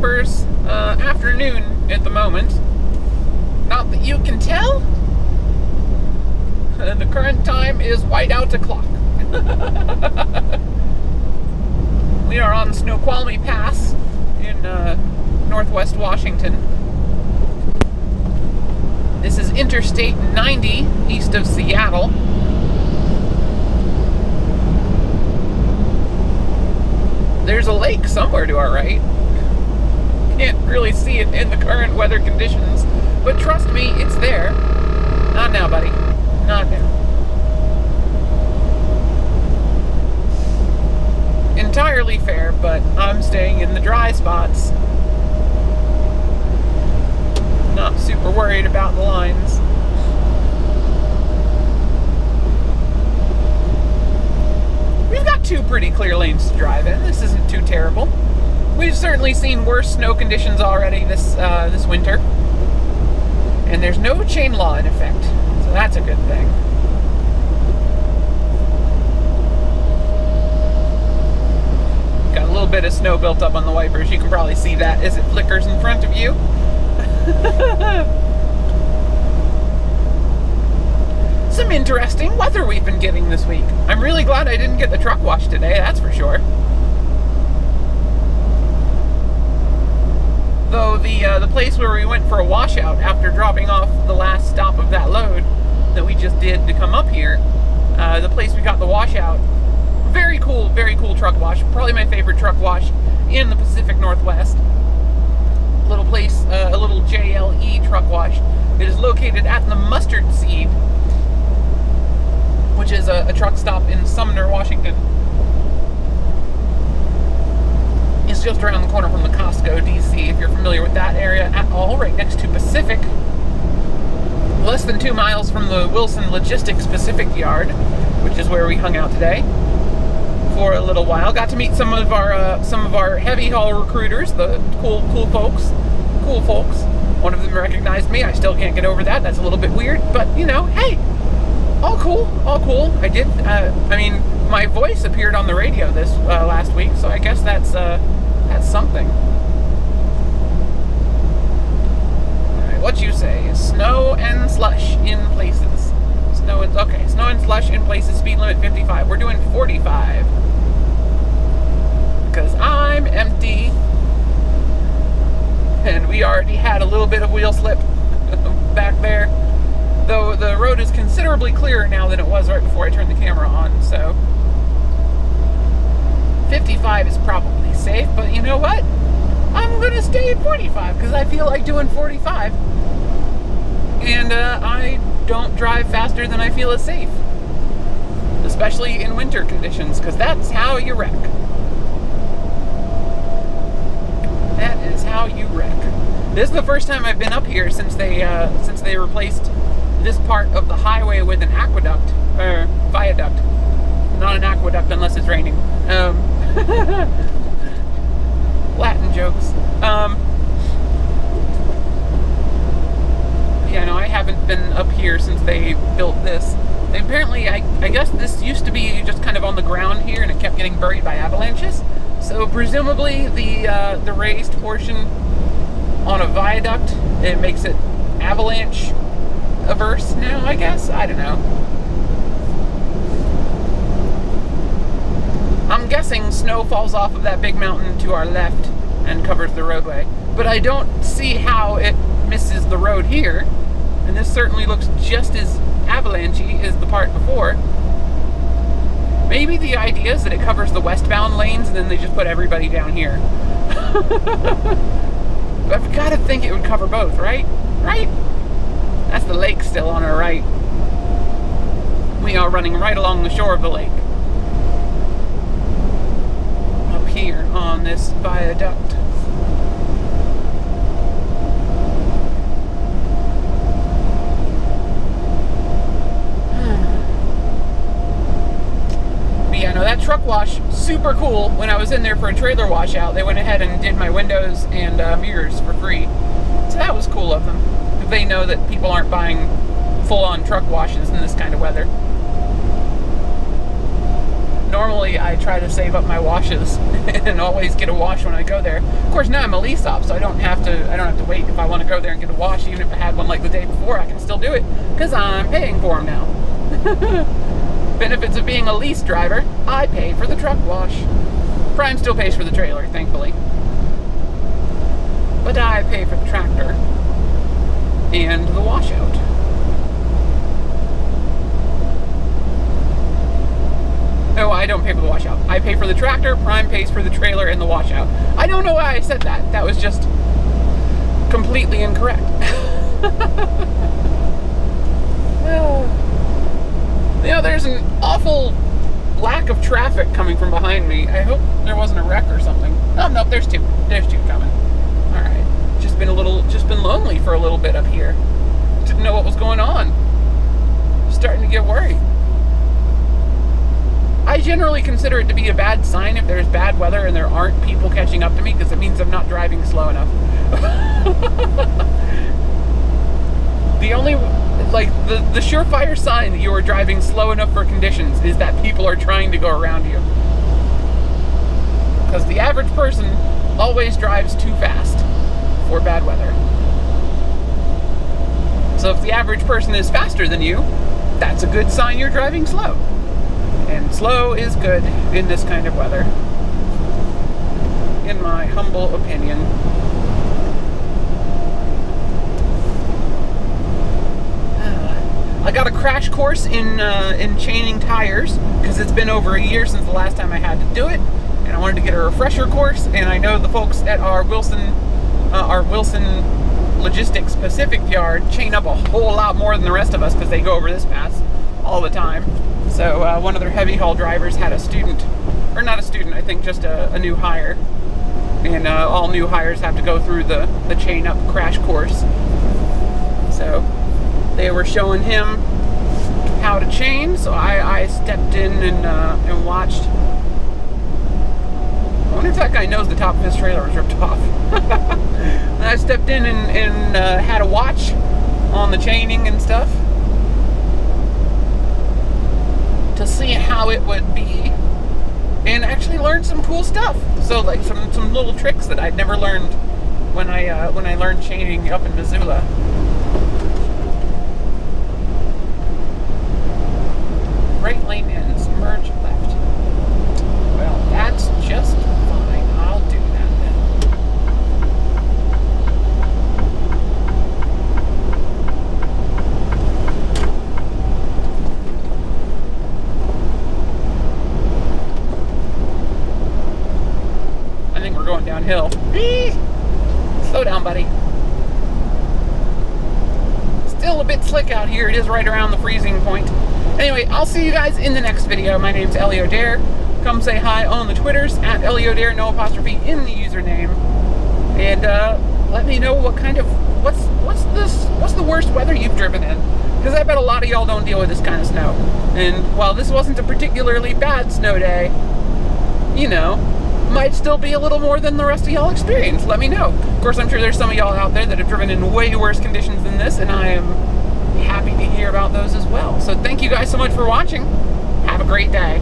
campers afternoon at the moment. Not that you can tell. The current time is whiteout o'clock. We are on Snoqualmie Pass in northwest Washington. This is Interstate 90 east of Seattle. There's a lake somewhere to our right. Can't really see it in the current weather conditions, but trust me, it's there. Not now, buddy. Not now. Entirely fair, but I'm staying in the dry spots. Not super worried about the lines. We've got two pretty clear lanes to drive in. This isn't too terrible. We've certainly seen worse snow conditions already this winter. And there's no chain law in effect, so that's a good thing. Got a little bit of snow built up on the wipers. You can probably see that as it flickers in front of you. Some interesting weather we've been getting this week. I'm really glad I didn't get the truck wash today, that's for sure. Though the place where we went for a washout after dropping off the last stop of that load that we just did to come up here, the place we got the washout, very cool truck wash. Probably my favorite truck wash in the Pacific Northwest. Little place, a little JLE truck wash that is located at the Mustard Seed, which is a truck stop in Sumner, Washington. It's just around the corner from the Costco DC, if you're familiar with that area at all, right next to Pacific. Less than 2 miles from the Wilson Logistics Pacific Yard, which is where we hung out today for a little while. Got to meet some of our heavy haul recruiters, the cool folks. One of them recognized me. I still can't get over that. That's a little bit weird, but you know, hey, all cool. I did. I mean, my voice appeared on the radio this last week, so I guess that's something. All right, what you say? Snow and slush in places. Snow and slush in places. Speed limit 55. We're doing 45 because I'm empty, and we already had a little bit of wheel slip back there. Though the road is considerably clearer now than it was right before I turned the camera on, so 55 is probably safe, but you know what? I'm gonna stay at 45 because I feel like doing 45, and I don't drive faster than I feel is safe, especially in winter conditions, because that's how you wreck. That is how you wreck. This is the first time I've been up here since they replaced this part of the highway with an aqueduct, or viaduct. Not an aqueduct unless it's raining. Latin jokes. Yeah, no, I haven't been up here since they built this. They apparently, I guess this used to be just kind of on the ground here, and it kept getting buried by avalanches. So presumably the raised portion on a viaduct, it makes it avalanche averse now, I guess. I don't know. I'm guessing snow falls off of that big mountain to our left and covers the roadway, but I don't see how it misses the road here, and this certainly looks just as avalanchy as the part before. Maybe the idea is that it covers the westbound lanes and then they just put everybody down here. But I've got to think it would cover both, right? Right? That's the lake still on our right. We are running right along the shore of the lake. Up here on this viaduct. Yeah, no, that truck wash, super cool. When I was in there for a trailer washout, they went ahead and did my windows and mirrors for free. So that was cool of them. They know that people aren't buying full-on truck washes in this kind of weather. Normally, I try to save up my washes and always get a wash when I go there. Of course, now I'm a lease op, so I don't have to wait. If I want to go there and get a wash, even if I had one like the day before, I can still do it because I'm paying for them now. Benefits of being a lease driver: I pay for the truck wash. Prime still pays for the trailer, thankfully, but I pay for the tractor and the washout. No, I don't pay for the washout. I pay for the tractor, Prime pays for the trailer and the washout. I don't know why I said that. That was just completely incorrect. You know, there's an awful lack of traffic coming from behind me. I hope there wasn't a wreck or something. Oh, no, there's two. There's two coming. All right. Just been lonely for a little bit up here. Didn't know what was going on. Starting to get worried. I generally consider it to be a bad sign if there's bad weather and there aren't people catching up to me, because it means I'm not driving slow enough. The only, the surefire sign that you are driving slow enough for conditions is that people are trying to go around you. Because the average person always drives too fast for bad weather. So if the average person is faster than you, that's a good sign you're driving slow. And slow is good in this kind of weather, in my humble opinion. I got a crash course in chaining tires, because it's been over a year since the last time I had to do it, and I wanted to get a refresher course. And I know the folks at our Wilson Logistics Pacific yard chain up a whole lot more than the rest of us, because they go over this pass all the time. So one of their heavy haul drivers had a student, or not a student, I think just a new hire. And all new hires have to go through the chain up crash course. So they were showing him how to chain, so I stepped in and watched. I wonder if that guy knows the top of his trailer was ripped off. And I stepped in and had a watch on the chaining and stuff, to see how it would be, and actually learned some cool stuff. So like some little tricks that I'd never learned when I learned chaining up in Missoula. Right lane ends, merge left. Well, that's just fine. I'll do that then. I think we're going downhill. Slow down, buddy. Still a bit slick out here. It is right around the freezing point. Anyway, I'll see you guys in the next video. My name's Ellie O'Dare. Come say hi on the Twitters at Ellie O'Dare, no apostrophe in the username. And let me know what kind of what's the worst weather you've driven in, because I bet a lot of y'all don't deal with this kind of snow. And while this wasn't a particularly bad snow day, you know, might still be a little more than the rest of y'all experience. Let me know. Of course, I'm sure there's some of y'all out there that have driven in way worse conditions than this, and I am happy to hear about those as well. So thank you guys so much for watching. Have a great day.